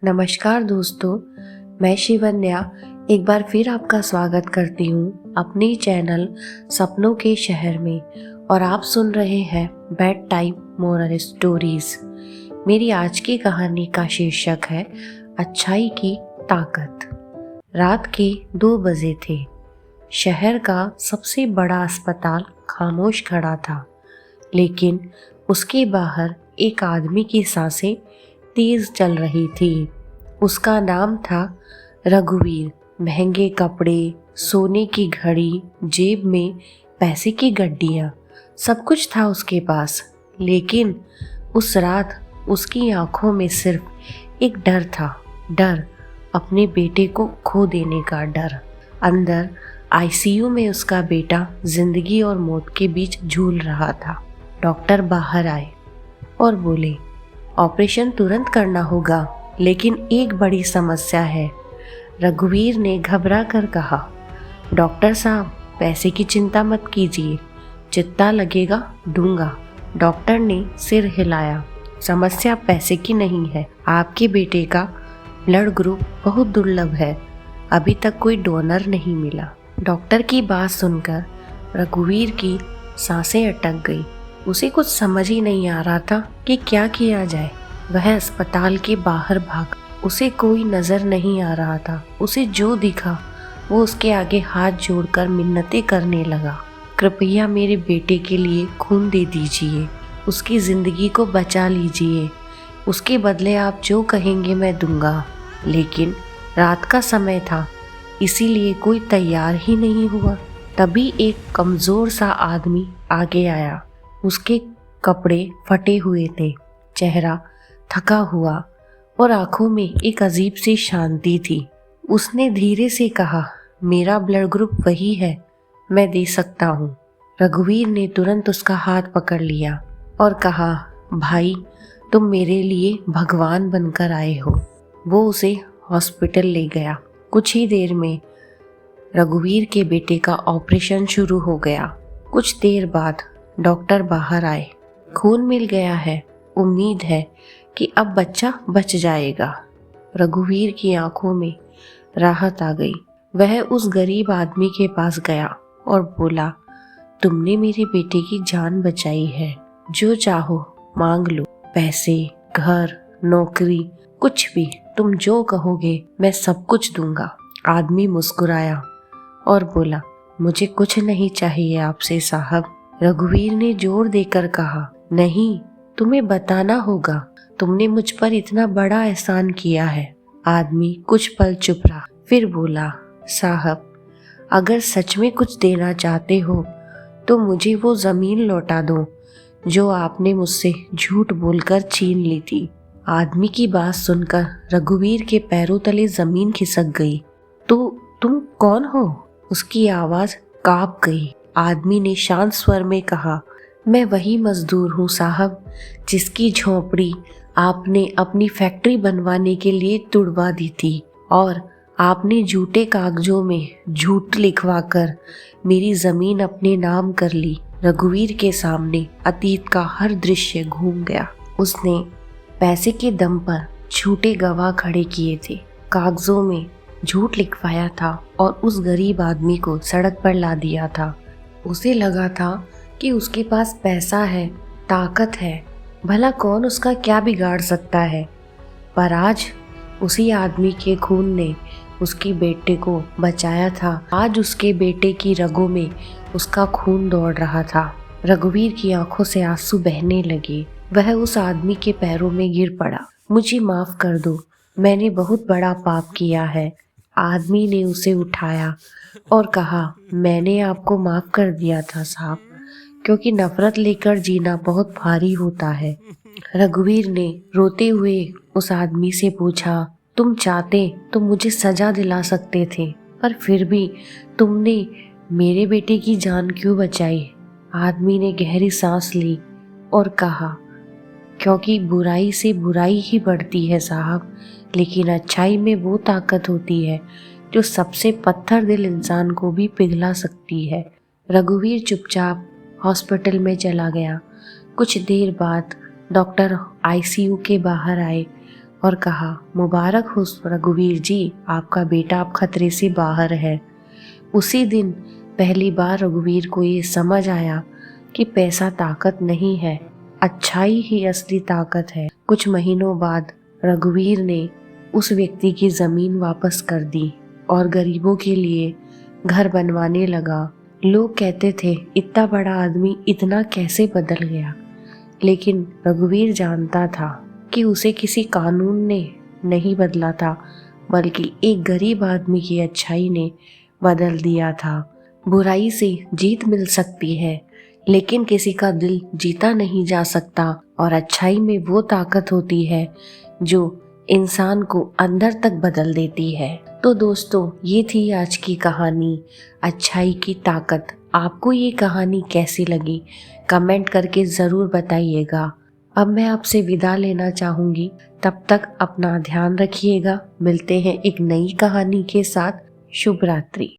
नमस्कार दोस्तों, मैं शिवन्या एक बार फिर आपका स्वागत करती हूँ अपनी चैनल सपनों के शहर में। और आप सुन रहे हैं बेड टाइम मोरल स्टोरीज। मेरी आज की कहानी का शीर्षक है अच्छाई की ताकत। रात के 2 बजे थे। शहर का सबसे बड़ा अस्पताल खामोश खड़ा था, लेकिन उसके बाहर एक आदमी की सांसें तेज चल रही थी। उसका नाम था रघुवीर। महंगे कपड़े, सोने की घड़ी, जेब में पैसे की गड्डियाँ, सब कुछ था उसके पास। लेकिन उस रात उसकी आंखों में सिर्फ एक डर था, डर अपने बेटे को खो देने का डर। अंदर आईसीयू में उसका बेटा जिंदगी और मौत के बीच झूल रहा था। डॉक्टर बाहर आए और बोले, ऑपरेशन तुरंत करना होगा, लेकिन एक बड़ी समस्या है। रघुवीर ने घबरा कर कहा, डॉक्टर साहब, पैसे की चिंता मत कीजिए, जितना लगेगा दूंगा। डॉक्टर ने सिर हिलाया, समस्या पैसे की नहीं है, आपके बेटे का ब्लड ग्रुप बहुत दुर्लभ है, अभी तक कोई डोनर नहीं मिला। डॉक्टर की बात सुनकर रघुवीर की सांसें अटक गई। उसे कुछ समझ ही नहीं आ रहा था कि क्या किया जाए। वह अस्पताल के बाहर भाग, उसे कोई नजर नहीं आ रहा था। उसे जो दिखा वो उसके आगे हाथ जोड़कर मिन्नतें करने लगा, कृपया मेरे बेटे के लिए खून दे दीजिए, उसकी जिंदगी को बचा लीजिए, उसके बदले आप जो कहेंगे मैं दूंगा। लेकिन रात का समय था, इसीलिए कोई तैयार ही नहीं हुआ। तभी एक कमजोर सा आदमी आगे आया। उसके कपड़े फटे हुए थे, चेहरा थका हुआ और आंखों में एक अजीब सी शांति थी। उसने धीरे से कहा, मेरा ब्लड ग्रुप वही है, मैं दे सकता हूँ। रघुवीर ने तुरंत उसका हाथ पकड़ लिया और कहा, भाई, तुम मेरे लिए भगवान बनकर आए हो। वो उसे हॉस्पिटल ले गया। कुछ ही देर में रघुवीर के बेटे का ऑपरेशन शुरू हो गया। कुछ देर बाद डॉक्टर बाहर आए। खून मिल गया है, उम्मीद है कि अब बच्चा बच जाएगा। रघुवीर की आंखों में राहत आ गई। वह उस गरीब आदमी के पास गया और बोला, तुमने मेरे बेटे की जान बचाई है, जो चाहो मांग लो, पैसे, घर, नौकरी, कुछ भी, तुम जो कहोगे मैं सब कुछ दूंगा। आदमी मुस्कुराया और बोला, मुझे कुछ नहीं चाहिए आपसे साहब। रघुवीर ने जोर देकर कहा, नहीं, तुम्हें बताना होगा, तुमने मुझ पर इतना बड़ा एहसान किया है। आदमी कुछ पल चुप रहा, फिर बोला, साहब, अगर सच में कुछ देना चाहते हो तो मुझे वो जमीन लौटा दो जो आपने मुझसे झूठ बोलकर छीन ली थी। आदमी की बात सुनकर रघुवीर के पैरों तले जमीन खिसक गई। तो तुम कौन हो? उसकी आवाज कांप गई। आदमी ने शांत स्वर में कहा, मैं वही मजदूर हूँ साहब, जिसकी झोंपड़ी आपने अपनी फैक्ट्री बनवाने के लिए तुड़वा दी थी और आपने झूठे कागजों में झूठ लिखवाकर मेरी जमीन अपने नाम कर ली। रघुवीर के सामने अतीत का हर दृश्य घूम गया। उसने पैसे के दम पर झूठे गवाह खड़े किए थे, कागजों में झूठ लिखवाया था और उस गरीब आदमी को सड़क पर ला दिया था। उसे लगा था कि उसके पास पैसा है, ताकत है, भला कौन उसका क्या बिगाड़ सकता है। पर आज उसी आदमी के खून ने उसके बेटे को बचाया था। आज उसके बेटे की रगों में उसका खून दौड़ रहा था। रघुवीर की आंखों से आंसू बहने लगे। वह उस आदमी के पैरों में गिर पड़ा। मुझे माफ कर दो, मैंने बहुत बड़ा पाप किया है। आदमी ने उसे उठाया और कहा, मैंने आपको माफ कर दिया था साहब, क्योंकि नफरत लेकर जीना बहुत भारी होता है। रघुवीर ने रोते हुए उस आदमी से पूछा, तुम चाहते तो मुझे सजा दिला सकते थे, पर फिर भी तुमने मेरे बेटे की जान क्यों बचाई? आदमी ने गहरी सांस ली और कहा, क्योंकि बुराई से बुराई ही बढ़ती है साहब, लेकिन अच्छाई में वो ताकत होती है जो सबसे पत्थर दिल इंसान को भी पिघला सकती है। रघुवीर चुपचाप हॉस्पिटल में चला गया। कुछ देर बाद डॉक्टर आईसीयू के बाहर आए और कहा, मुबारक हो रघुवीर जी, आपका बेटा अब खतरे से बाहर है। उसी दिन पहली बार रघुवीर को ये समझ आया कि पैसा ताकत नहीं है, अच्छाई ही असली ताकत है। कुछ महीनों बाद रघुवीर ने उस व्यक्ति की जमीन वापस कर दी और गरीबों के लिए घर बनवाने लगा। लोग कहते थे, इतना बड़ा आदमी इतना कैसे बदल गया, लेकिन रघुवीर जानता था कि उसे किसी कानून ने नहीं बदला था, बल्कि एक गरीब आदमी की अच्छाई ने बदल दिया था। बुराई से जीत मिल सकती है, लेकिन किसी का दिल जीता नहीं जा सकता, और अच्छाई में वो ताकत होती है जो इंसान को अंदर तक बदल देती है। तो दोस्तों, ये थी आज की कहानी, अच्छाई की ताकत। आपको ये कहानी कैसी लगी कमेंट करके ज़रूर बताइएगा। अब मैं आपसे विदा लेना चाहूँगी, तब तक अपना ध्यान रखिएगा। मिलते हैं एक नई कहानी के साथ। शुभ रात्रि।